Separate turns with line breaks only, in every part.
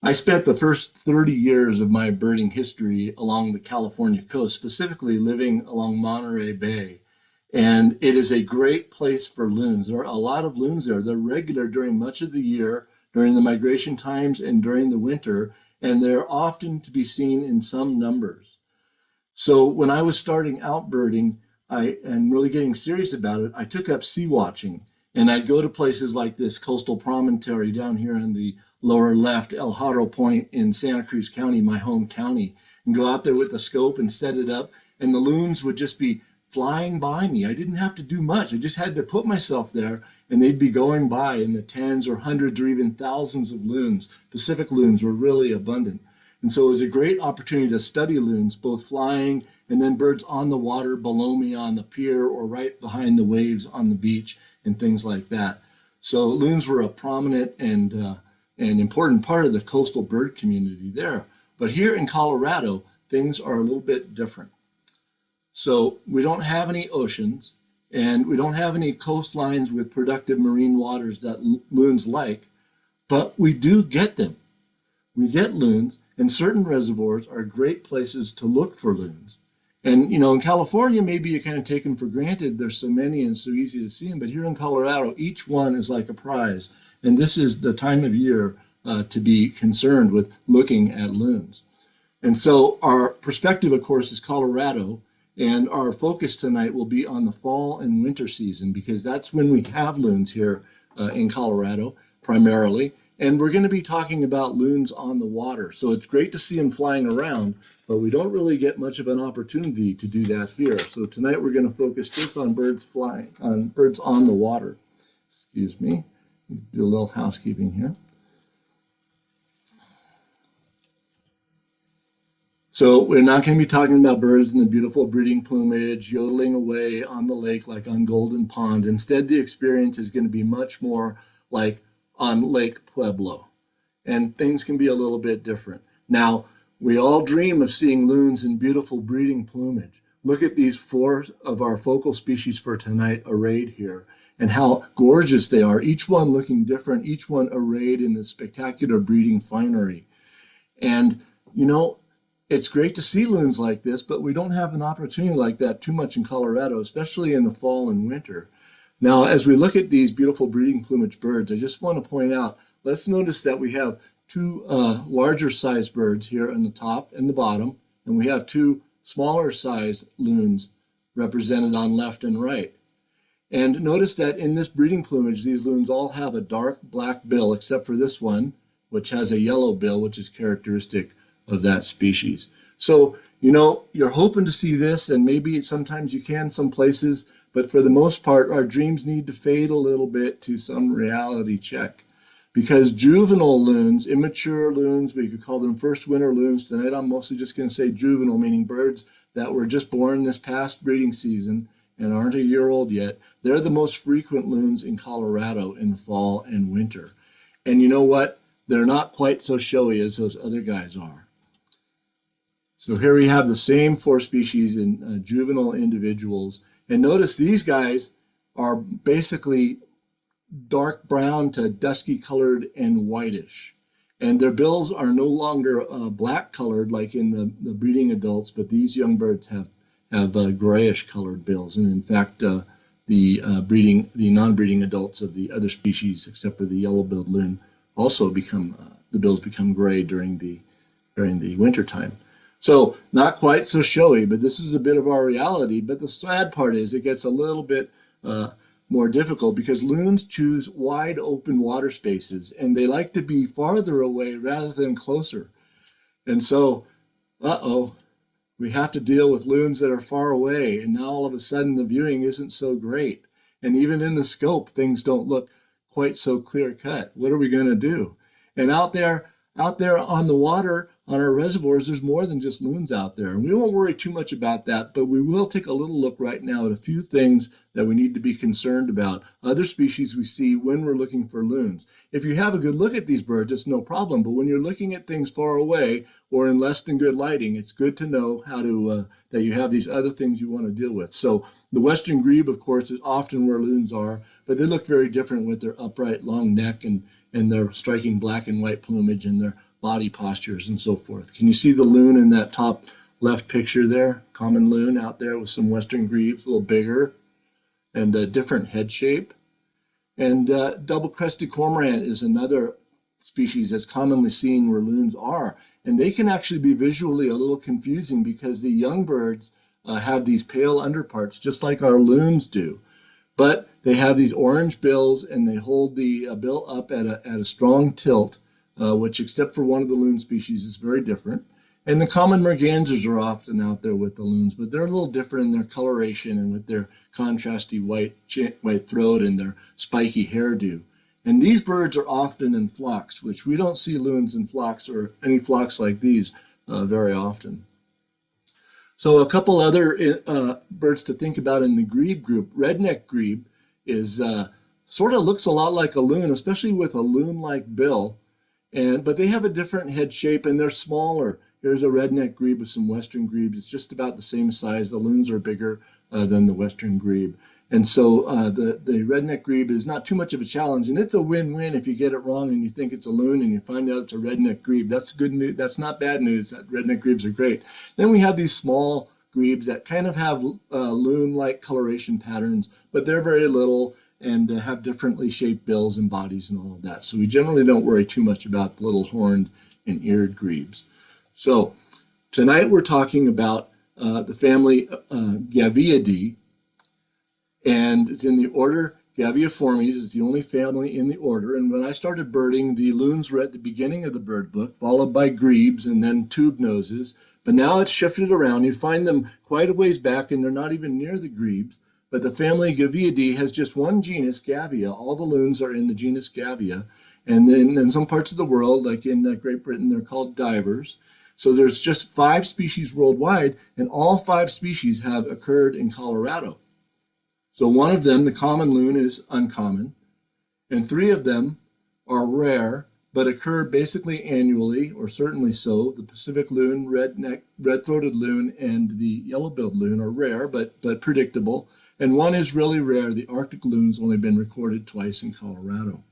I spent the first 30 years of my birding history along the California coast, specifically living along Monterey Bay. And it is a great place for loons. There are a lot of loons there. They're regular during much of the year, during the migration times and during the winter, and they're often to be seen in some numbers. So when I was starting out birding, and really getting serious about it, I took up sea watching. And I'd go to places like this coastal promontory down here in the lower left, El Jarro Point in Santa Cruz County, my home county, and go out there with the scope and set it up. And the loons would just be flying by me. I didn't have to do much. I just had to put myself there and they'd be going by in the tens or hundreds or even thousands of loons. Pacific loons were really abundant. And so it was a great opportunity to study loons, both flying and then birds on the water below me on the pier or right behind the waves on the beach and things like that. So loons were a prominent and an important part of the coastal bird community there. But here in Colorado, things are a little bit different. So we don't have any oceans and we don't have any coastlines with productive marine waters that loons like, but we do get them. We get loons, and certain reservoirs are great places to look for loons. And, you know, in California, maybe you kind of take them for granted. There's so many and so easy to see them. But here in Colorado, each one is like a prize. And this is the time of year to be concerned with looking at loons. And so our perspective, of course, is Colorado. And our focus tonight will be on the fall and winter season, because that's when we have loons here in Colorado primarily. And we're going to be talking about loons on the water. So it's great to see them flying around, but we don't really get much of an opportunity to do that here. So tonight we're going to focus just on birds flying, on birds on the water. Excuse me. Do a little housekeeping here. So we're not going to be talking about birds in the beautiful breeding plumage, yodeling away on the lake like on Golden Pond. Instead, the experience is going to be much more like on Lake Pueblo, and things can be a little bit different. Now, we all dream of seeing loons in beautiful breeding plumage. Look at these 4 of our focal species for tonight arrayed here, and how gorgeous they are, each one looking different, each one arrayed in the spectacular breeding finery. And, you know, it's great to see loons like this, but we don't have an opportunity like that too much in Colorado, especially in the fall and winter. Now, as we look at these beautiful breeding plumage birds, I just want to point out, let's notice that we have 2 larger sized birds here on the top and the bottom, and we have 2 smaller sized loons represented on left and right. And notice that in this breeding plumage, these loons all have a dark black bill, except for this one, which has a yellow bill, which is characteristic of that species. So, you know, you're hoping to see this, and maybe sometimes you can some places, but for the most part, our dreams need to fade a little bit to some reality check. Because juvenile loons, immature loons, we could call them first winter loons. Tonight I'm mostly just going to say juvenile, meaning birds that were just born this past breeding season and aren't a year old yet. They're the most frequent loons in Colorado in the fall and winter. And you know what? They're not quite so showy as those other guys are. So here we have the same 4 species in juvenile individuals. And notice these guys are basically dark brown to dusky colored and whitish. And their bills are no longer black colored like in the breeding adults, but these young birds have grayish colored bills. And in fact, the non-breeding adults of the other species, except for the yellow-billed loon, also the bills become gray during the winter time. So not quite so showy, but this is a bit of our reality. But the sad part is it gets a little bit more difficult because loons choose wide open water spaces, and they like to be farther away rather than closer. And so, we have to deal with loons that are far away, and now all of a sudden the viewing isn't so great. And even in the scope, things don't look quite so clear cut. What are we going to do? And out there on the water, on our reservoirs, there's more than just loons out there. And we won't worry too much about that, but we will take a little look right now at a few things that we need to be concerned about. Other species we see when we're looking for loons. If you have a good look at these birds, it's no problem. But when you're looking at things far away or in less than good lighting, it's good to know how to that you have these other things you want to deal with. So the western grebe, of course, is often where loons are, but they look very different with their upright long neck and their striking black and white plumage and their body postures and so forth. Can you see the loon in that top left picture there? Common loon out there with some western grebes, a little bigger and a different head shape. And double-crested cormorant is another species that's commonly seen where loons are. And they can actually be visually a little confusing because the young birds have these pale underparts, just like our loons do. But they have these orange bills, and they hold the bill up at a strong tilt, which, except for one of the loon species, is very different. And the common mergansers are often out there with the loons, but they're a little different in their coloration and with their contrasty white throat and their spiky hairdo. And these birds are often in flocks, which we don't see loons in flocks or any flocks like these very often. So a couple other birds to think about in the grebe group. Redneck grebe is sort of looks a lot like a loon, especially with a loon-like bill, but they have a different head shape and they're smaller. Here's a redneck grebe with some western grebes. It's just about the same size. The loons are bigger than the western grebe. And so the redneck grebe is not too much of a challenge, and it's a win-win if you get it wrong and you think it's a loon and you find out it's a redneck grebe. That's good news. That's not bad news. That redneck grebes are great. Then we have these small grebes that kind of have loon-like coloration patterns, but they're very little and have differently shaped bills and bodies and all of that. So we generally don't worry too much about the little horned and eared grebes. So tonight we're talking about the family Gaviidae, and it's in the order Gaviiformes. It's the only family in the order. And when I started birding, the loons were at the beginning of the bird book, followed by grebes and then tube noses. But now it's shifted around. You find them quite a ways back, and they're not even near the grebes. But the family Gaviidae has just one genus, Gavia. All the loons are in the genus Gavia. And then in some parts of the world, like in Great Britain, they're called divers. So there's just 5 species worldwide, and all 5 species have occurred in Colorado. So one of them, the common loon, is uncommon, and 3 of them are rare, but occur basically annually, or certainly so. The Pacific loon, red-throated loon, and the yellow-billed loon are rare, but predictable. And one is really rare. The Arctic loon's only been recorded twice in Colorado.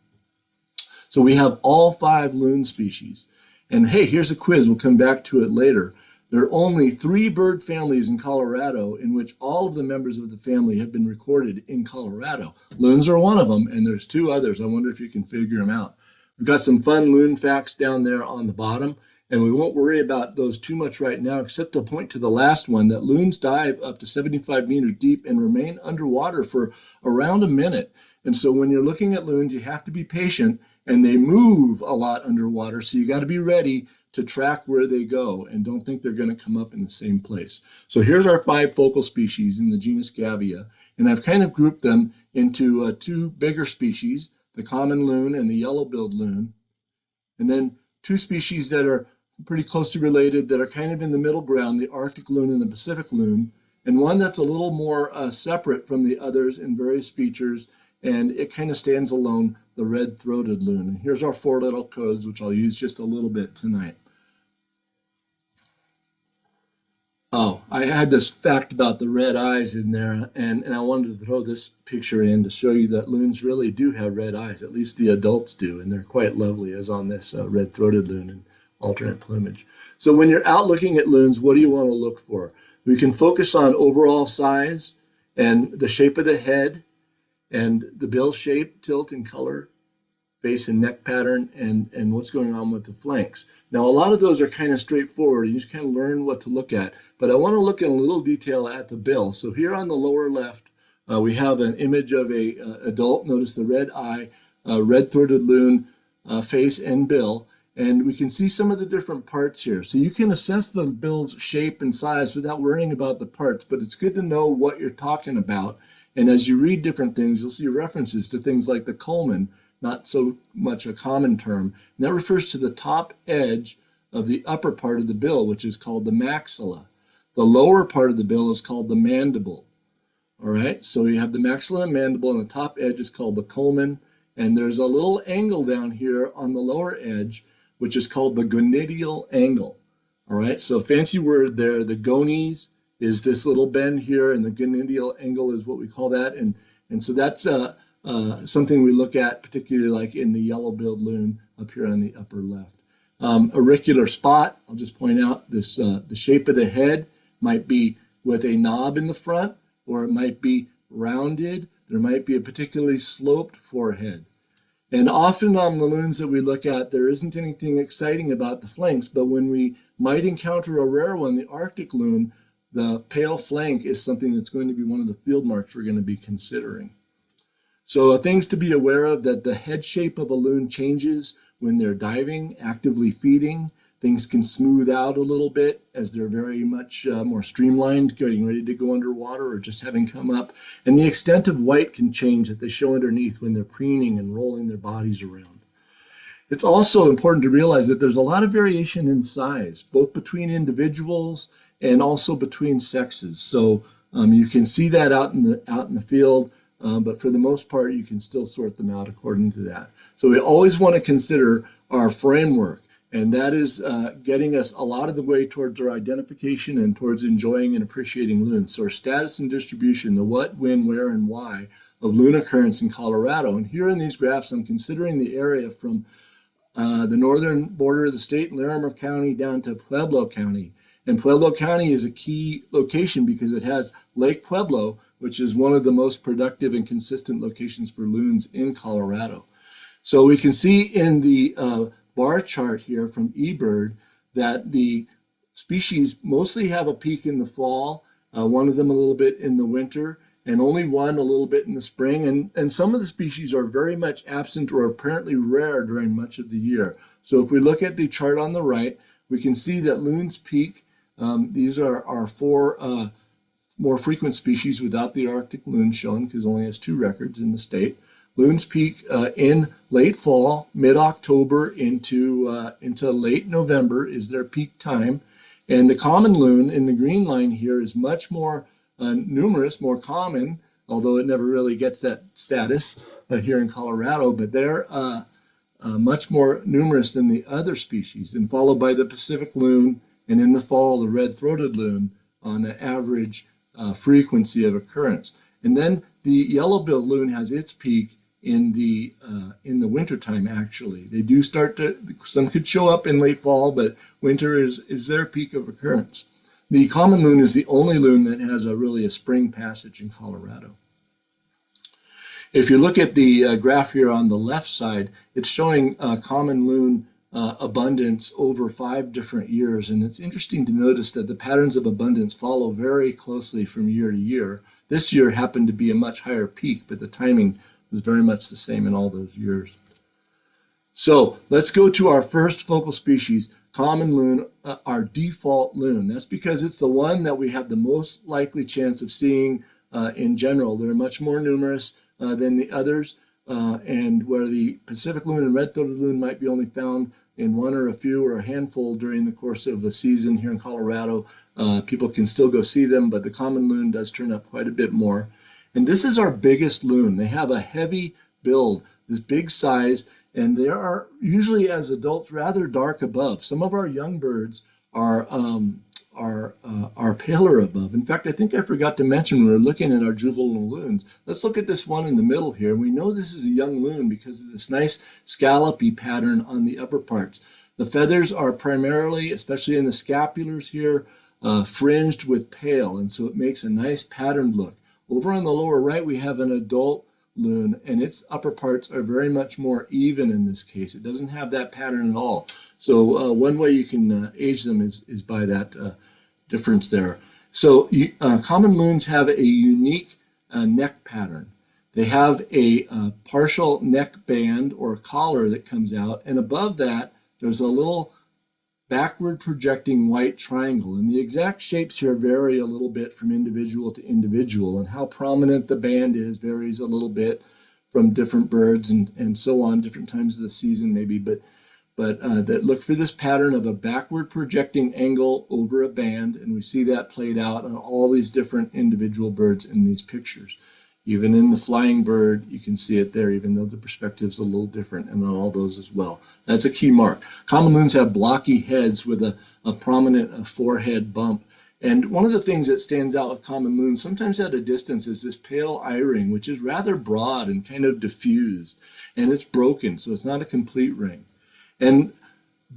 So we have all 5 loon species. And hey, here's a quiz. We'll come back to it later. There are only 3 bird families in Colorado in which all of the members of the family have been recorded in Colorado. Loons are one of them, and there's 2 others. I wonder if you can figure them out. We've got some fun loon facts down there on the bottom, and we won't worry about those too much right now, except to point to the last one, that loons dive up to 75 meters deep and remain underwater for around a minute. And so when you're looking at loons, you have to be patient, and they move a lot underwater, so you got to be ready to track where they go and don't think they're going to come up in the same place. So here's our 5 focal species in the genus Gavia, and I've kind of grouped them into 2 bigger species, the common loon and the yellow-billed loon, and then 2 species that are pretty closely related that are kind of in the middle ground, the Arctic loon and the Pacific loon, and one that's a little more separate from the others in various features, and it kind of stands alone, the red-throated loon. And here's our 4 little codes, which I'll use just a little bit tonight. Oh, I had this fact about the red eyes in there, and I wanted to throw this picture in to show you that loons really do have red eyes. At least the adults do, and they're quite lovely, as on this red-throated loon in alternate plumage. So when you're out looking at loons, what do you want to look for? We can focus on overall size and the shape of the head and the bill shape, tilt and color, face and neck pattern, and what's going on with the flanks. Now, a lot of those are kind of straightforward. You just kind of learn what to look at. But I want to look in a little detail at the bill. So here on the lower left, we have an image of a adult. Notice the red eye, red-throated loon face and bill. And we can see some of the different parts here. So you can assess the bill's shape and size without worrying about the parts, but it's good to know what you're talking about. And as you read different things, you'll see references to things like the culmen, not so much a common term. And that refers to the top edge of the upper part of the bill, which is called the maxilla. The lower part of the bill is called the mandible. All right, so you have the maxilla and mandible, and the top edge is called the culmen. And there's a little angle down here on the lower edge, which is called the gonidial angle. All right, so fancy word there. The gonies is this little bend here, and the gonidial angle is what we call that. And so that's something we look at, particularly like in the yellow-billed loon up here on the upper left. Auricular spot, I'll just point out this, the shape of the head might be with a knob in the front, or it might be rounded. There might be a particularly sloped forehead. And often on the loons that we look at, there isn't anything exciting about the flanks, but when we might encounter a rare one, the Arctic loon, the pale flank is something that's going to be one of the field marks we're going to be considering. So things to be aware of, that the head shape of a loon changes when they're diving, actively feeding. Things can smooth out a little bit as they're very much more streamlined, getting ready to go underwater or just having come up. And the extent of white can change that they show underneath when they're preening and rolling their bodies around. It's also important to realize that there's a lot of variation in size, both between individuals and also between sexes. So you can see that out in the field, but for the most part, you can still sort them out according to that. So we always want to consider our framework. And that is getting us a lot of the way towards our identification and towards enjoying and appreciating loons. So our status and distribution, the what, when, where, and why of loon occurrence in Colorado. And here in these graphs, I'm considering the area from the northern border of the state, Larimer County, down to Pueblo County. And Pueblo County is a key location because it has Lake Pueblo, which is one of the most productive and consistent locations for loons in Colorado. So we can see in the bar chart here from eBird that the species mostly have a peak in the fall, one of them a little bit in the winter, and only one a little bit in the spring. And some of the species are very much absent or apparently rare during much of the year. So if we look at the chart on the right, we can see that loons peak. These are our four more frequent species without the Arctic loon shown, because it only has 2 records in the state. Loons peak in late fall, mid-October into late November is their peak time. And the common loon in the green line here is much more numerous, more common, although it never really gets that status here in Colorado, but they're much more numerous than the other species, and followed by the Pacific loon, and in the fall, the red-throated loon on an average frequency of occurrence. And then the yellow-billed loon has its peak in the wintertime, actually. They do start to, some could show up in late fall, but winter is their peak of occurrence. The common loon is the only loon that has really a spring passage in Colorado. If you look at the graph here on the left side, it's showing common loon abundance over 5 different years. And it's interesting to notice that the patterns of abundance follow very closely from year to year. This year happened to be a much higher peak, but the timing was very much the same in all those years. So let's go to our first focal species, common loon, our default loon. That's because it's the one that we have the most likely chance of seeing in general. They're much more numerous than the others, and where the Pacific loon and red-throated loon might be only found in 1 or a few or a handful during the course of the season here in Colorado, people can still go see them, but the common loon does turn up quite a bit more. And this is our biggest loon. They have a heavy build, this big size, and they are usually as adults rather dark above. Some of our young birds are paler above. In fact, I think I forgot to mention when we were looking at our juvenile loons. Let's look at this one in the middle here. We know this is a young loon because of this nice scallopy pattern on the upper parts. The feathers are primarily, especially in the scapulars here, fringed with pale, and so it makes a nice patterned look. Over on the lower right, we have an adult loon, and its upper parts are very much more even in this case. It doesn't have that pattern at all. So one way you can age them is by that difference there. So common loons have a unique neck pattern. They have a partial neck band or collar that comes out, and above that, there's a little backward projecting white triangle. And the exact shapes here vary a little bit from individual to individual, and how prominent the band is varies a little bit from different birds and so on, different times of the season maybe, but that look for this pattern of a backward projecting angle over a band, and we see that played out on all these different individual birds in these pictures. Even in the flying bird, you can see it there, even though the perspective is a little different, and on all those as well. That's a key mark. Common loons have blocky heads with a prominent forehead bump. And one of the things that stands out with common loons, sometimes at a distance, is this pale eye ring, which is rather broad and kind of diffused. And it's broken, so it's not a complete ring. And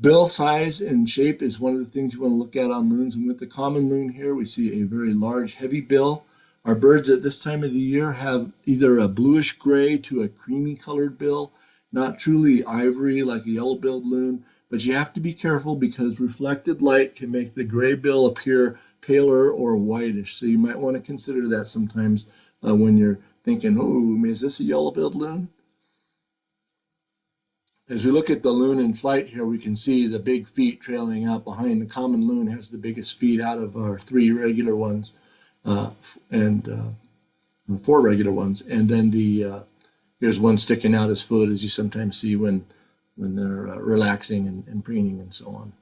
Bill size and shape is one of the things you want to look at on loons. And with the common loon here, we see a very large, heavy bill. Our birds at this time of the year have either a bluish gray to a creamy colored bill, not truly ivory like a yellow-billed loon, but you have to be careful because reflected light can make the gray bill appear paler or whitish. So you might want to consider that sometimes when you're thinking, oh, is this a yellow-billed loon? As we look at the loon in flight here, we can see the big feet trailing out behind. The common loon has the biggest feet out of our 3 regular ones and 4 regular ones. And then here's one sticking out his foot, as you sometimes see when they're relaxing and preening and so on.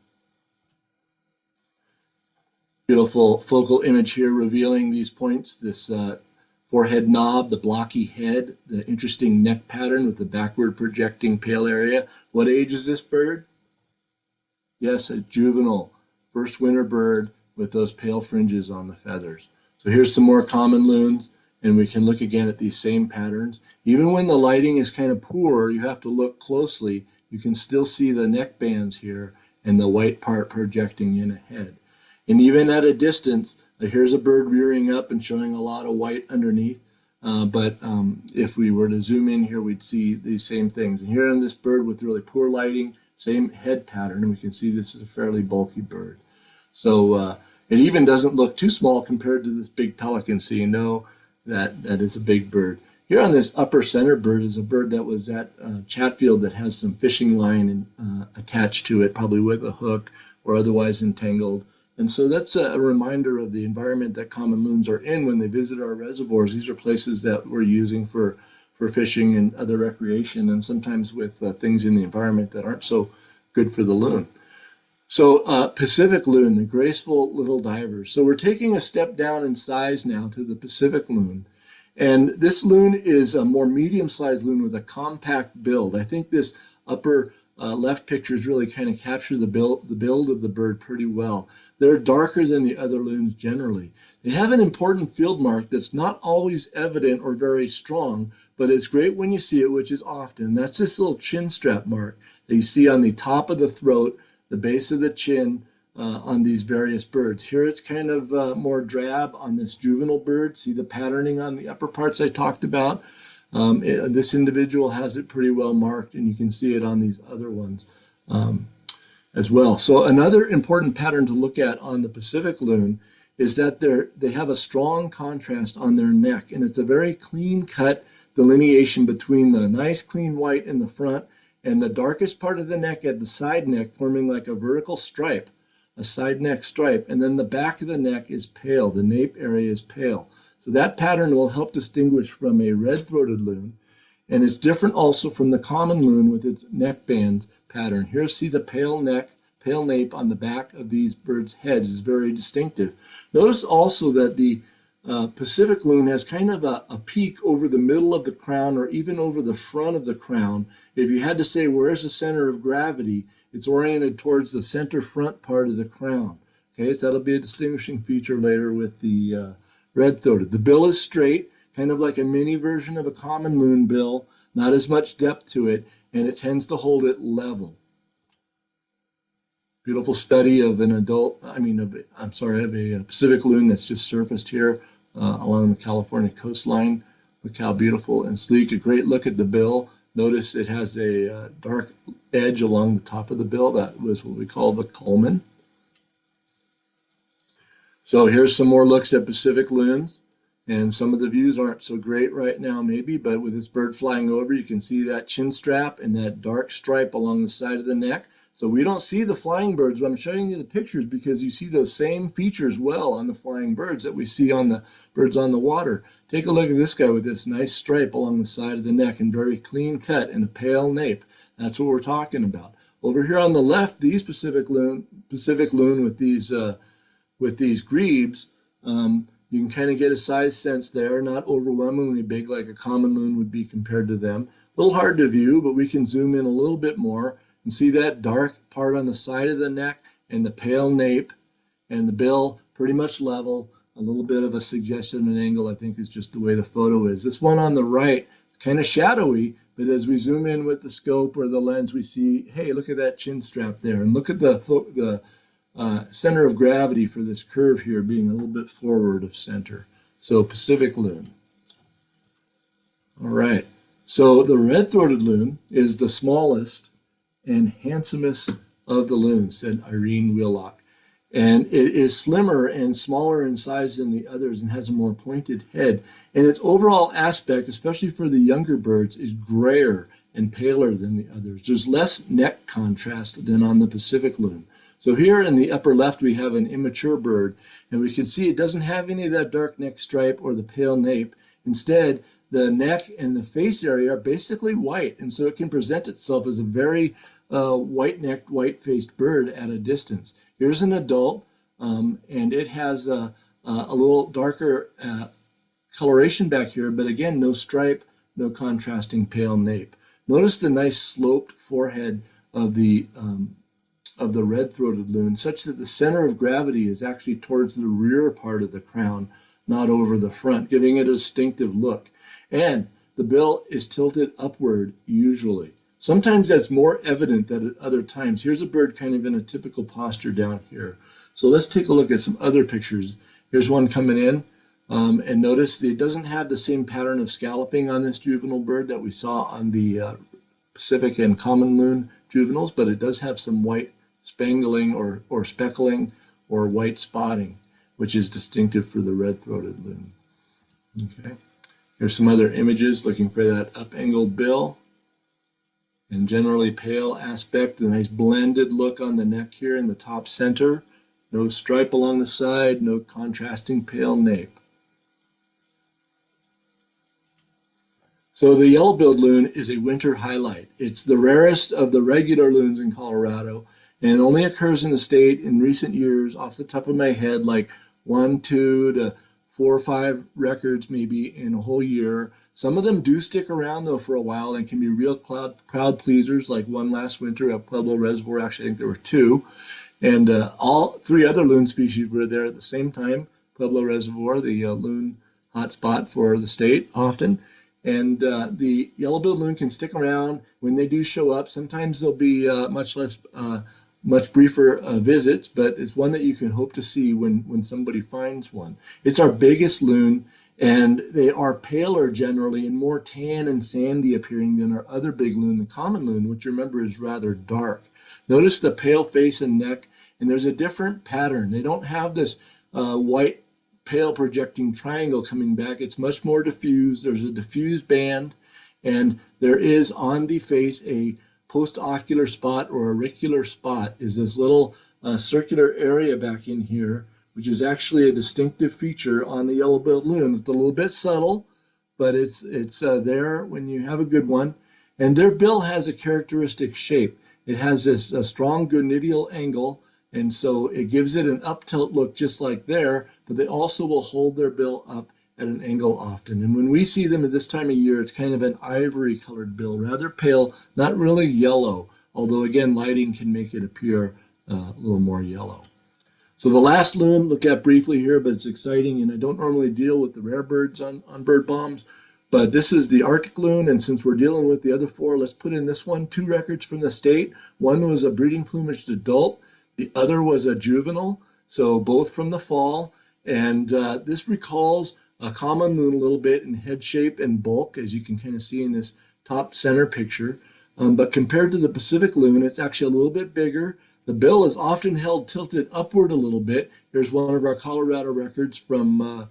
Beautiful focal image here revealing these points, this forehead knob, the blocky head, the interesting neck pattern with the backward projecting pale area. What age is this bird? Yes, a juvenile, first winter bird with those pale fringes on the feathers. So here's some more common loons, and we can look again at these same patterns. Even when the lighting is kind of poor, you have to look closely. You can still see the neck bands here and the white part projecting in ahead. And even at a distance, here's a bird rearing up and showing a lot of white underneath. But if we were to zoom in here, we'd see these same things. And here on this bird with really poor lighting, same head pattern, and we can see this is a fairly bulky bird. So it even doesn't look too small compared to this big pelican, so you know that is a big bird. Here on this upper center bird is a bird that was at Chatfield that has some fishing line attached to it, probably with a hook or otherwise entangled. And so that's a reminder of the environment that common loons are in when they visit our reservoirs. These are places that we're using for fishing and other recreation, and sometimes with things in the environment that aren't so good for the loon. So Pacific loon, the graceful little divers. So we're taking a step down in size now to the Pacific loon. And this loon is a more medium-sized loon with a compact build. I think this upper left pictures really kind of capture the build of the bird pretty well. They're darker than the other loons generally. They have an important field mark that's not always evident or very strong, but it's great when you see it, which is often. That's this little chin strap mark that you see on the top of the throat, the base of the chin on these various birds. Here it's kind of more drab on this juvenile bird. See the patterning on the upper parts I talked about? This individual has it pretty well marked, and you can see it on these other ones as well. So another important pattern to look at on the Pacific loon is that they have a strong contrast on their neck, and it's a very clean-cut delineation between the nice clean white in the front and the darkest part of the neck at the side neck, forming like a vertical stripe, a side neck stripe, and then the back of the neck is pale. The nape area is pale. So that pattern will help distinguish from a red-throated loon, and it's different also from the common loon with its neck band pattern. Here, see the pale neck, pale nape on the back of these birds' heads is very distinctive. Notice also that the Pacific loon has kind of a peak over the middle of the crown or even over the front of the crown. If you had to say where's the center of gravity, it's oriented towards the center front part of the crown. Okay, so that'll be a distinguishing feature later with the red-throated. The bill is straight, kind of like a mini version of a common loon bill, not as much depth to it, and it tends to hold it level. Beautiful study of of a Pacific loon that's just surfaced here along the California coastline. Look how beautiful and sleek. A great look at the bill. Notice it has a dark edge along the top of the bill. That was what we call the culmen. So here's some more looks at Pacific loons. And some of the views aren't so great right now maybe, but with this bird flying over, you can see that chin strap and that dark stripe along the side of the neck. So we don't see the flying birds, but I'm showing you the pictures because you see those same features well on the flying birds that we see on the birds on the water. Take a look at this guy with this nice stripe along the side of the neck and very clean cut and a pale nape. That's what we're talking about. Over here on the left, these Pacific loon with these grebes, you can kind of get a size sense there, not overwhelmingly big like a common loon would be compared to them. A little hard to view, but we can zoom in a little bit more and see that dark part on the side of the neck and the pale nape and the bill pretty much level. A little bit of a suggestion of an angle, I think, is just the way the photo is. This one on the right, kind of shadowy, But as we zoom in with the scope or the lens, we see, hey, look at that chin strap there. And look at the center of gravity for this curve here being a little bit forward of center. So Pacific loon. All right. So the red-throated loon is the smallest and handsomest of the loons, said Irene Wheelock. And it is slimmer and smaller in size than the others and has a more pointed head. And its overall aspect, especially for the younger birds, is grayer and paler than the others. There's less neck contrast than on the Pacific loon. So here in the upper left, we have an immature bird, and we can see it doesn't have any of that dark neck stripe or the pale nape. Instead, the neck and the face area are basically white, and so it can present itself as a very white-necked, white-faced bird at a distance. Here's an adult, and it has a little darker coloration back here, but again, no stripe, no contrasting pale nape. Notice the nice sloped forehead of the red-throated loon, such that the center of gravity is actually towards the rear part of the crown, not over the front, giving it a distinctive look. And the bill is tilted upward usually. Sometimes that's more evident than at other times. Here's a bird kind of in a typical posture down here. So let's take a look at some other pictures. Here's one coming in, and notice that it doesn't have the same pattern of scalloping on this juvenile bird that we saw on the Pacific and common loon juveniles, but it does have some white spangling or speckling or white spotting, which is distinctive for the red-throated loon. Okay. Here's some other images looking for that up-angled bill and generally pale aspect, a nice blended look on the neck here in the top center. No stripe along the side, no contrasting pale nape. So the yellow-billed loon is a winter highlight. It's the rarest of the regular loons in Colorado and only occurs in the state in recent years, off the top of my head, like 1, 2 to 4 or 5 records maybe in a whole year. Some of them do stick around though for a while and can be real crowd pleasers, like one last winter at Pueblo Reservoir. Actually, I think there were 2. And all 3 other loon species were there at the same time. Pueblo Reservoir, the loon hotspot for the state often. And the yellow-billed loon can stick around when they do show up. Sometimes they'll be much briefer visits, but it's one that you can hope to see when somebody finds one. It's our biggest loon, and they are paler generally and more tan and sandy appearing than our other big loon, the common loon, which remember is rather dark. Notice the pale face and neck, and there's a different pattern. They don't have this white pale projecting triangle coming back. It's much more diffused. There's a diffused band, and there is on the face a postocular spot or auricular spot, is this little circular area back in here, which is actually a distinctive feature on the yellow-billed loon. It's a little bit subtle, but it's there when you have a good one. And their bill has a characteristic shape. It has this strong gonadial angle, and so it gives it an up-tilt look just like there, but they also will hold their bill up at an angle often. And when we see them at this time of year, it's kind of an ivory colored bill, rather pale, not really yellow, although again, lighting can make it appear a little more yellow. So the last loon, look at briefly here, but it's exciting, and I don't normally deal with the rare birds on bird bombs, but this is the Arctic loon, and since we're dealing with the other 4, let's put in this one. 2 records from the state. One was a breeding plumaged adult, the other was a juvenile, so both from the fall, and this recalls a common loon a little bit in head shape and bulk, as you can kind of see in this top center picture. But compared to the Pacific loon, it's actually a little bit bigger. The bill is often held tilted upward a little bit. Here's one of our Colorado records from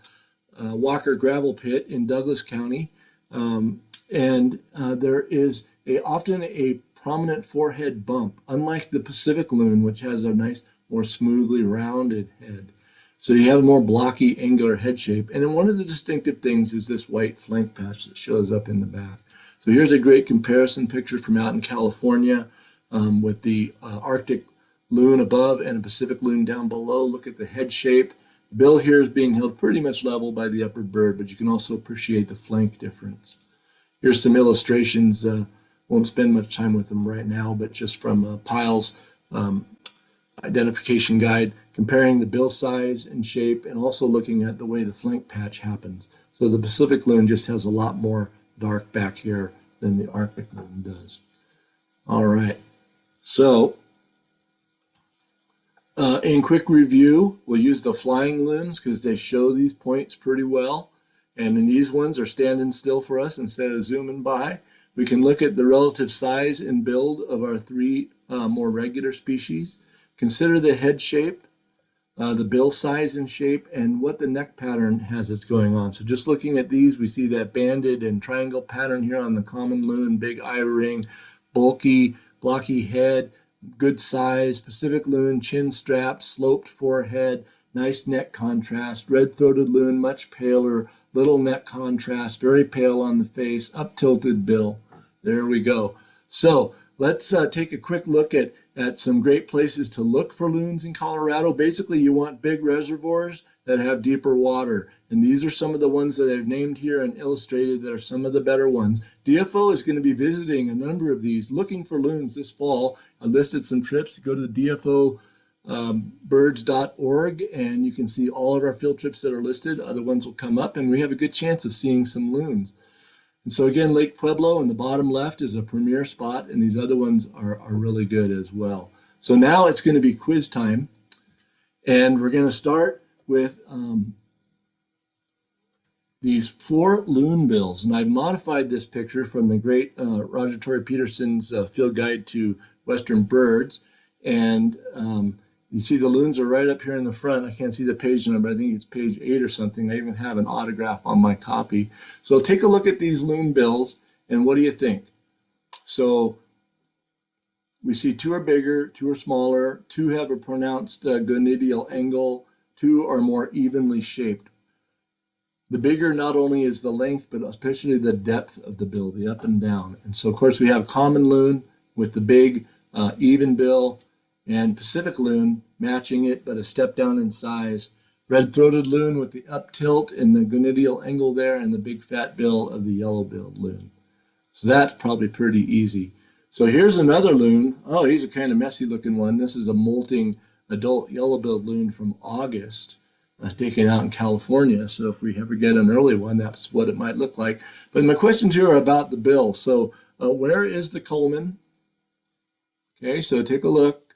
Walker Gravel Pit in Douglas County. There is often a prominent forehead bump, unlike the Pacific loon, which has a nice, more smoothly rounded head. So you have a more blocky, angular head shape. And then one of the distinctive things is this white flank patch that shows up in the back. So here's a great comparison picture from out in California with the Arctic loon above and a Pacific loon down below. Look at the head shape. The bill here is being held pretty much level by the upper bird, but you can also appreciate the flank difference. Here's some illustrations. Won't spend much time with them right now, but just from Pyle's identification guide, comparing the bill size and shape and also looking at the way the flank patch happens. So the Pacific loon just has a lot more dark back here than the Arctic loon does. All right, so in quick review, we'll use the flying loons because they show these points pretty well. And then these ones are standing still for us instead of zooming by. We can look at the relative size and build of our three more regular species. Consider the head shape, the bill size and shape, and what the neck pattern has that's going on. So just looking at these, we see that banded and triangle pattern here on the common loon, big eye ring, bulky, blocky head, good size, Pacific loon, chin strap, sloped forehead, nice neck contrast. Red-throated loon, much paler, little neck contrast, very pale on the face, up-tilted bill. There we go. So let's take a quick look at some great places to look for loons in Colorado. Basically, you want big reservoirs that have deeper water. And these are some of the ones that I've named here and illustrated that are some of the better ones. DFO is going to be visiting a number of these, looking for loons this fall. I listed some trips. Go to the DFO birds.org and you can see all of our field trips that are listed. Other ones will come up and we have a good chance of seeing some loons. And so again, Lake Pueblo in the bottom left is a premier spot, and these other ones are really good as well. So now it's going to be quiz time, and we're going to start with these 4 loon bills. And I've modified this picture from the great Roger Torrey Peterson's Field Guide to Western Birds. And you see the loons are right up here in the front. I can't see the page number. I think it's page 8 or something. I even have an autograph on my copy. So take a look at these loon bills, and what do you think? So we see 2 are bigger, 2 are smaller, 2 have a pronounced gonadial angle, 2 are more evenly shaped. The bigger not only is the length, but especially the depth of the bill, the up and down. And so, of course, we have common loon with the big even bill, and Pacific loon matching it, but a step down in size. Red-throated loon with the up tilt and the gonadial angle there, and the big fat bill of the yellow-billed loon. So that's probably pretty easy. So here's another loon. Oh, he's a kind of messy looking one. This is a molting adult yellow-billed loon from August, taken out in California. So if we ever get an early one, that's what it might look like. But my questions here are about the bill. So where is the culmen? Okay, so take a look.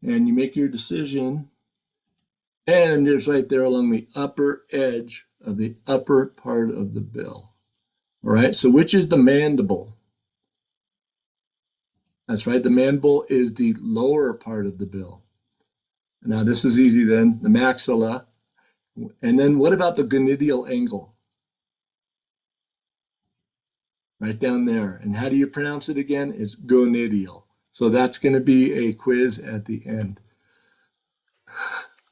And you make your decision, and it's right there along the upper edge of the upper part of the bill. All right, so which is the mandible? That's right, the mandible is the lower part of the bill. Now this is easy then, the maxilla. And then what about the gonadial angle? Right down there. And how do you pronounce it again? It's gonadial. So that's going to be a quiz at the end.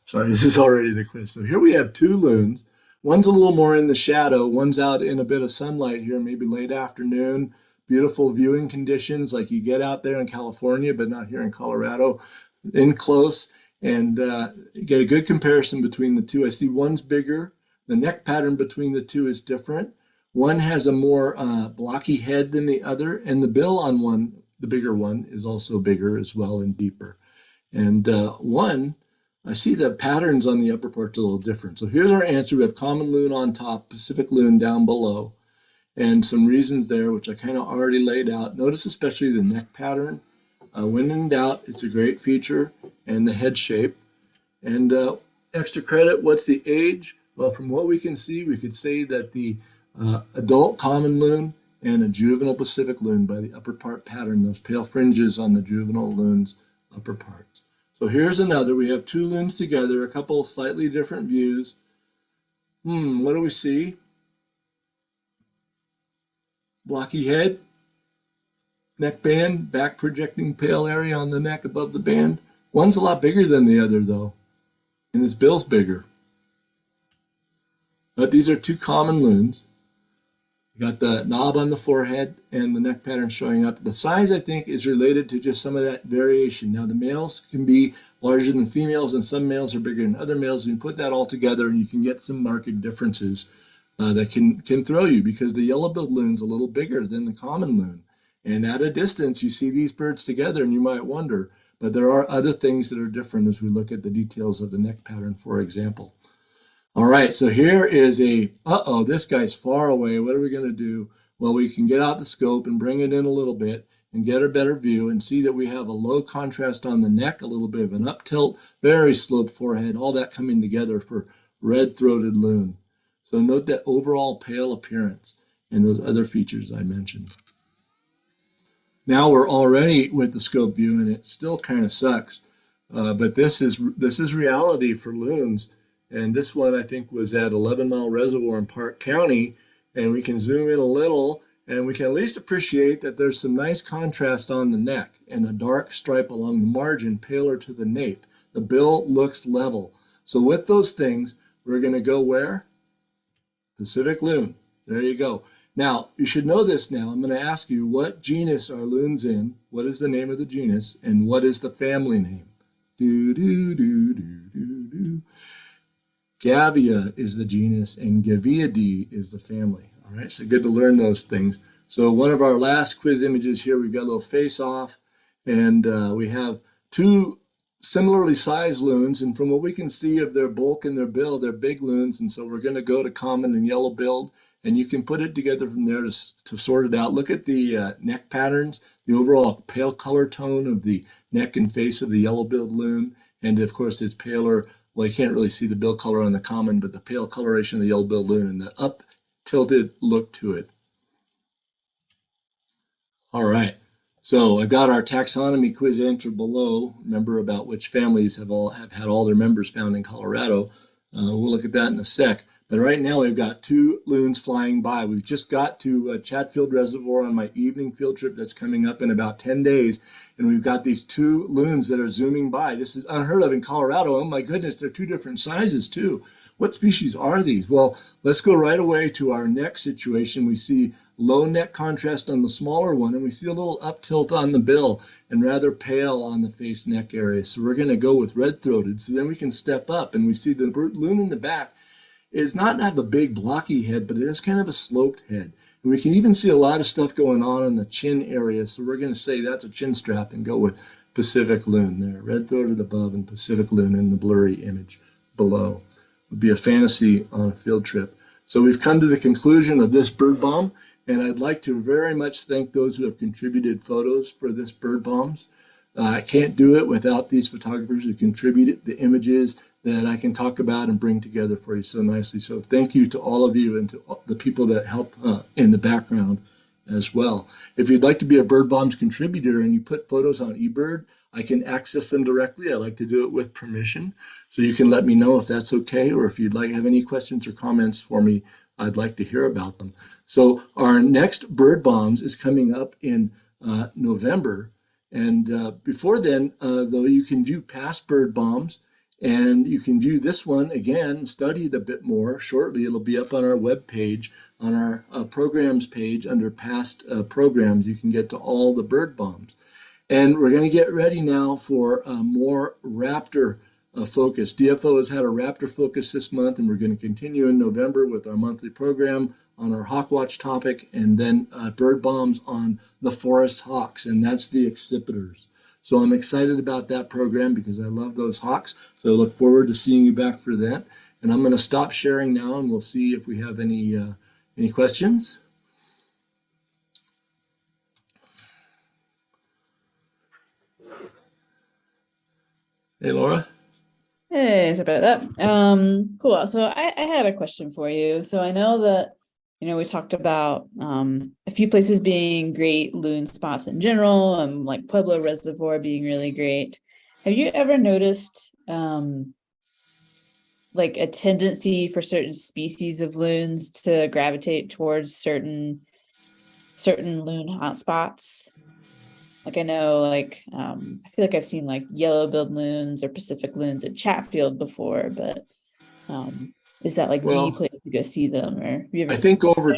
Sorry, this is already the quiz. So here we have 2 loons. One's a little more in the shadow. One's out in a bit of sunlight here, maybe late afternoon. Beautiful viewing conditions like you get out there in California, but not here in Colorado. In close, and you get a good comparison between the 2. I see one's bigger. The neck pattern between the 2 is different. One has a more blocky head than the other, and the bill on one, the bigger one, is also bigger as well and deeper. And one, I see the patterns on the upper part a little different. So here's our answer. We have common loon on top, Pacific loon down below, and some reasons there, which I kind of already laid out. Notice especially the neck pattern. When in doubt, it's a great feature, and the head shape. And extra credit, what's the age? Well, from what we can see, we could say that the adult common loon and a juvenile Pacific loon by the upper part pattern, those pale fringes on the juvenile loon's upper parts. So here's another. We have 2 loons together, a couple slightly different views. What do we see? Blocky head, neck band, back projecting pale area on the neck above the band. One's a lot bigger than the other though, and his bill's bigger. But these are 2 common loons. You got the knob on the forehead and the neck pattern showing up. The size, I think, is related to just some of that variation. Now, the males can be larger than females, and some males are bigger than other males. You can put that all together, and you can get some marked differences that can throw you, because the yellow-billed loon is a little bigger than the common loon. And at a distance, you see these birds together, and you might wonder. But there are other things that are different as we look at the details of the neck pattern, for example. All right, so here is a, this guy's far away. What are we going to do? Well, we can get out the scope and bring it in a little bit and get a better view and see that we have a low contrast on the neck, a little bit of an up tilt, very sloped forehead, all that coming together for red-throated loon. So note that overall pale appearance and those other features I mentioned. Now we're already with the scope view, and it still kind of sucks, but this is reality for loons. And this one I think was at 11 Mile Reservoir in Park County, and we can zoom in a little, and we can at least appreciate that there's some nice contrast on the neck and a dark stripe along the margin, paler to the nape. The bill looks level. So with those things, we're going to go where? Pacific loon. There you go. Now, you should know this now. I'm going to ask you, what genus are loons in? What is the name of the genus? And what is the family name? Do, do, do, do, do, do. Gavia is the genus, and Gaviidae is the family. All right, so good to learn those things. So one of our last quiz images here, we've got a little face-off, and we have two similarly sized loons, and from what we can see of their bulk and their bill, they're big loons, and so we're going to go to common and yellow-billed, and you can put it together from there to sort it out. Look at the neck patterns, the overall pale color tone of the neck and face of the yellow-billed loon, and of course it's paler. Well, you can't really see the bill color on the common, but the pale coloration of the yellow-billed loon and the up-tilted look to it. All right, so I've got our taxonomy quiz answer below. Remember about which families have had all their members found in Colorado. We'll look at that in a sec. But right now we've got two loons flying by. We've just got to Chatfield Reservoir on my evening field trip that's coming up in about 10 days. And we've got these two loons that are zooming by. This is unheard of in Colorado. Oh my goodness, they're two different sizes too. What species are these? Well, let's go right away to our neck situation. We see low neck contrast on the smaller one, and we see a little up tilt on the bill and rather pale on the face neck area. So we're going to go with red-throated. So then we can step up and we see the loon in the back is not have a big blocky head, but it has kind of a sloped head. And we can even see a lot of stuff going on in the chin area. So we're going to say that's a chin strap and go with Pacific loon there. Red-throated above and Pacific loon in the blurry image below. Would be a fantasy on a field trip. So we've come to the conclusion of this bird bomb, and I'd like to very much thank those who have contributed photos for this bird bombs. I can't do it without these photographers who contributed the images that I can talk about and bring together for you so nicely. So thank you to all of you and to the people that help in the background as well. If you'd like to be a Bird Bombs contributor and you put photos on eBird, I can access them directly. I like to do it with permission. So you can let me know if that's okay, or if you'd like have any questions or comments for me, I'd like to hear about them. So our next Bird Bombs is coming up in November. And before then, though, you can view past Bird Bombs, and you can view this one again, study it a bit more shortly. It'll be up on our web page, on our programs page under past programs. You can get to all the bird bombs. And we're going to get ready now for a more raptor focus. DFO has had a raptor focus this month, and we're going to continue in November with our monthly program on our Hawkwatch topic, and then bird bombs on the forest hawks, and that's the accipiters. So I'm excited about that program because I love those hawks. So I look forward to seeing you back for that. And I'm going to stop sharing now, and we'll see if we have any questions. Hey, Laura.
Hey, sorry about that. Cool. So I had a question for you. So I know that, we talked about a few places being great loon spots in general, and like Pueblo Reservoir being really great. Have you ever noticed like a tendency for certain species of loons to gravitate towards certain loon hotspots? Like I know, like I feel like I've seen like yellow-billed loons or Pacific loons at Chatfield before, but is that like the place to go see them? Or have you ever?
I think over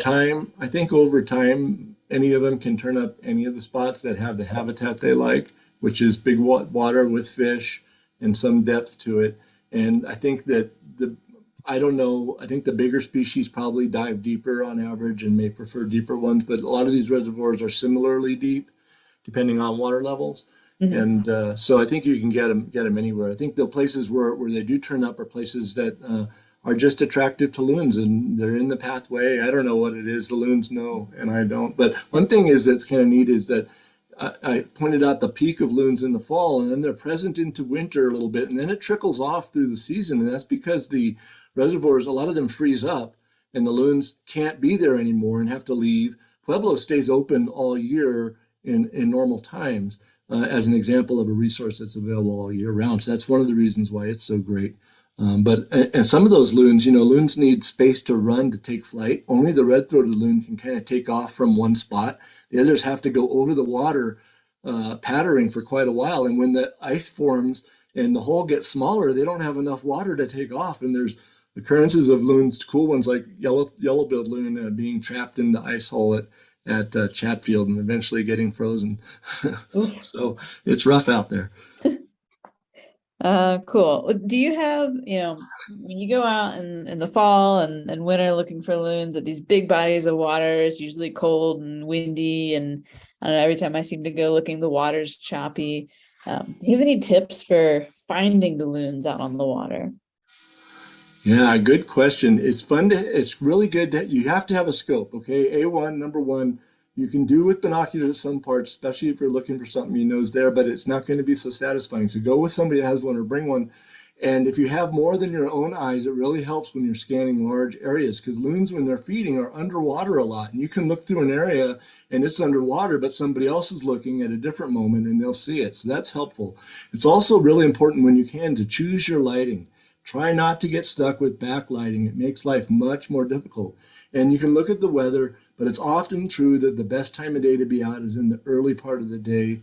time, any of them can turn up any of the spots that have the habitat they like, which is big water with fish and some depth to it. And I think that I don't know, I think the bigger species probably dive deeper on average and may prefer deeper ones, but a lot of these reservoirs are similarly deep depending on water levels. Mm-hmm. And so I think you can get them anywhere. I think the places where they do turn up are places that are just attractive to loons, and they're in the pathway. I don't know what it is. The loons know, and I don't. But one thing is that's kind of neat is that I pointed out the peak of loons in the fall, and then they're present into winter a little bit, and then it trickles off through the season, and that's because the reservoirs, a lot of them freeze up, and the loons can't be there anymore and have to leave. Pueblo stays open all year in normal times, as an example of a resource that's available all year round. So that's one of the reasons why it's so great. And some of those loons, loons need space to run to take flight. Only the red-throated loon can kind of take off from one spot. The others have to go over the water, pattering for quite a while. And when the ice forms and the hole gets smaller, they don't have enough water to take off. And there's occurrences of loons, cool ones like yellow-billed loon being trapped in the ice hole at Chatfield and eventually getting frozen. So it's rough out there.
Cool. Do you have, when you go out in the fall and winter looking for loons at these big bodies of water, it's usually cold and windy, and I don't know, every time I seem to go looking, the water's choppy. Do you have any tips for finding the loons out on the water?
Yeah, good question. It's really good that you have to have a scope, okay? Number one, you can do with binoculars some parts, especially if you're looking for something you know is there, but it's not going to be so satisfying. So go with somebody that has one or bring one. And if you have more than your own eyes, it really helps when you're scanning large areas, because loons, when they're feeding, are underwater a lot. And you can look through an area and it's underwater, but somebody else is looking at a different moment and they'll see it. So that's helpful. It's also really important when you can to choose your lighting. Try not to get stuck with backlighting. It makes life much more difficult. And you can look at the weather, but it's often true that the best time of day to be out is in the early part of the day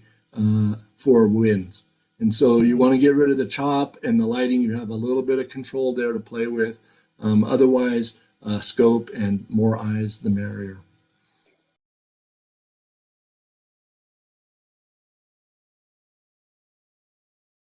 for winds. And so you want to get rid of the chop and the lighting. You have a little bit of control there to play with. Otherwise, scope and more eyes, the merrier.